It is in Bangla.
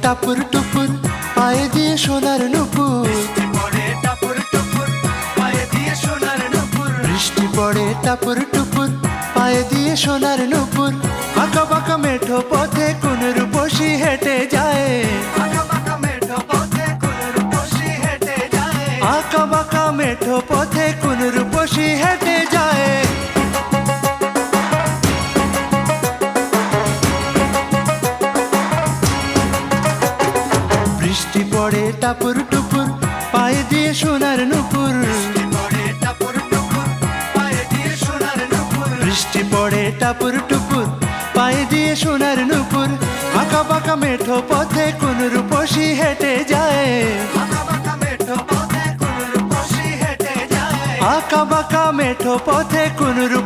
টাপুর টুপুর পায়ে দিয়ে সোনার নুপুর, বৃষ্টি পড়ে টাপুর টুপুর পায়ে দিয়ে সোনার নুপুর। আঁকা বাঁকা মেঠো পথে কোন রূপসী হেঁটে যায়, আঁকা বাঁকা মেঠো পথে কোন রূপসী হেঁটে যায়। বৃষ্টি পড়ে টাপুর টুপুর পায়ে দিয়ে সোনার নুপুর, বৃষ্টি পড়ে টাপুর টুপুর পায়ে দিয়ে সোনার নুপুর। আঁকা বাঁকা মেঠো পথে কোন রূপসী হেঁটে যায়, আঁকা বাঁকা মেঠো পথে কোন রূপসী